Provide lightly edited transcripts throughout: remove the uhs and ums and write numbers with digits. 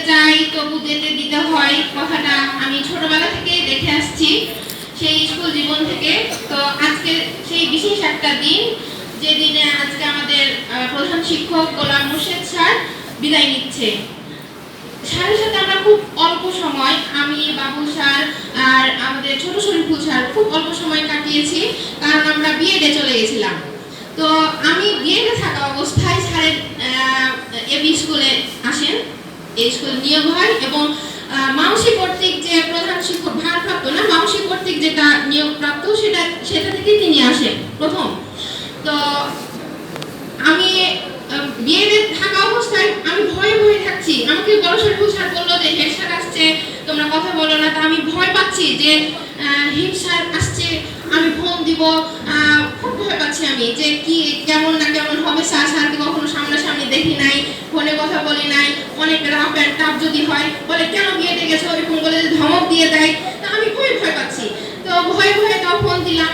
চাই তবু যেতে দিতে হয়, কথাটা আমি ছোটবেলা থেকে দেখে আসছি সেই স্কুল জীবন থেকে। তো আজকে সেই বিশেষ একটা দিন, যে দিনে আজকে আমাদের প্রধান শিক্ষক গোলাম মোর্শেদ স্যার বিদায় নিচ্ছে। স্যারের সাথে আমরা খুব অল্প সময়, আমি বাবুল স্যার আর আমাদের ছোট শরীফুল স্যার খুব অল্প সময় কাটিয়েছি, কারণ আমরা বিএডে চলে গেছিলাম। তো আমি বিএডে থাকা অবস্থায় স্যারের এবি স্কুলে আসেন, এই স্কুল নিয়োগ হয় এবং মাউসি কর্তৃক যে প্রধান শিক্ষক ভারপ্রাপ্ত না, মাউসি কর্তৃক যেটা নিয়োগপ্রাপ্ত সেটা থেকে তিনি আসেন প্রথম। তো আমি বিএডে থাকা অবস্থায় আমি ভয়ে ভয়ে থাকছি। আমাকে গণশরীফুল স্যার বললো যে হেড স্যার আসছে, তোমরা কথা বলো না। তা আমি ভয় পাচ্ছি যে হেড স্যার আসছে, আমি ফোন দিব, খুব ভয় পাচ্ছি আমি যে কি কেমন না কেমন হবে। স্যারকে কখনো সামনাসামনি দেখি নাই, ফোনে কথা বলি নাই। অনেক রাফ অ্যান্ড টাফ যদি হয় বলে কেন বিয়েতে গেছো এরকম বলে ধমক দিয়ে দেয়। তা আমি খুবই ভয় পাচ্ছি। তো ভয়ে ভয়ে তাও ফোন দিলাম।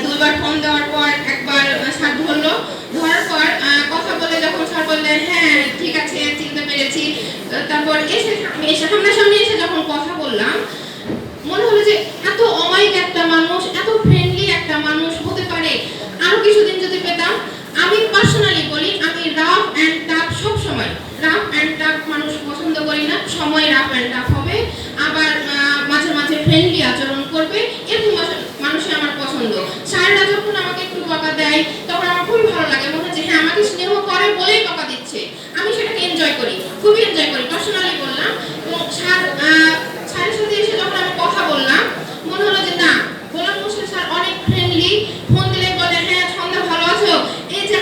দুইবার ফোন দেওয়ার পর একবার স্যার ধরলো, ধরার পর কথা বলে যখন স্যার বললেন হ্যাঁ ঠিক আছে চিনতে পেরেছি, তারপর এসে সামনাসামনি এসে যখন কথা বললাম, মনে হলো যে এত অমায়িক একটা মানুষ, এত ফ্রেন্ডলি একটা মানুষ হতে পারে। আরো কিছুদিন যদি পেতাম। আমি পার্সোনালি বলি, আমি রাফ অ্যান্ড টাফ, সব সময় রাফ অ্যান্ড টাফ মানুষ পছন্দ করি না। সময় রাফ অ্যান্ড টাফ হবে, আবার মাঝে মাঝে ফ্রেন্ডলি আচরণ করবে, এরকম মানুষই আমার পছন্দ। স্যাররা যখন আমাকে একটু বকা দেয় তখন আমার খুবই ভালো লাগে, মনে হচ্ছে হ্যাঁ আমাকে স্নেহ করে বলেই বকা দিচ্ছে। আমি সেটাকে এনজয় করি, খুবই এনজয় করি, পার্সোনালি বললাম। এবং স্যারের সাথে এসে যখন আমি কথা বললাম, মনে হলো যে না, গোলাম মোর্শেদ স্যার অনেক ফ্রেন্ডলি। ফোন দিলে বলে হ্যাঁ সন্ধ্যা ভালো আছো। এই যে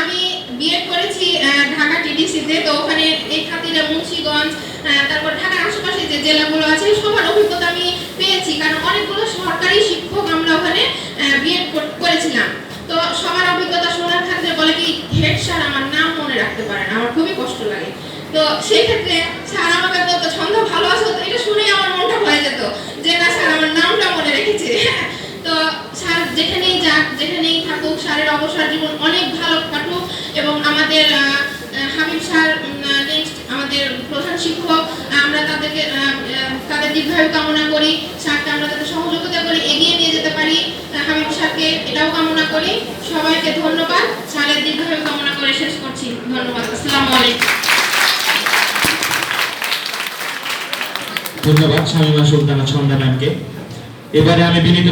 আমি বিএড করেছি ঢাকা টিডিসিতে, তো ওখানে এই খাতিরে মুন্সিগঞ্জ, তারপর ঢাকার আশেপাশে যে জেলাগুলো আছে সবার অভিজ্ঞতা আমি পেয়েছি, কারণ অনেকগুলো সরকারি শিক্ষক আমরা ওখানে বিএড করেছিলাম। তো সবার অভিজ্ঞতা শোনার ক্ষেত্রে বলে কি হেড স্যার আমার নাম মনে রাখতে পারে না, আমার খুবই কষ্ট লাগে। তো সেই ক্ষেত্রে স্যার আমাকে বলতো ছন্দ ভালো আছো, তো এটা শুনেই আমার মনটা ভরে যেত যে না স্যার আমার নামটা মনে রেখেছে। তো স্যার যেখানেই যাক, যেখানেই থাকুক, স্যারের অবসর জীবন অনেক ভালো কাটুক। এবং আমাদের হাবিব স্যার নেক্সট আমাদের প্রধান শিক্ষক, আমরা তাদের দীর্ঘায়ু কামনা করি। স্যারকে আমরা তাদের সহযোগিতা করে এগিয়ে নিয়ে যেতে পারি, হাবিব স্যারকে এটাও কামনা করি। সবাইকে ধন্যবাদ, স্যারের দীর্ঘায়ু কামনা করে শেষ করছি। ধন্যবাদ, আসসালামু আলাইকুম। ধন্যবাদ শামীমা সুলতানা ছন্দা ম্যামকে। এবারে আমি বিনীত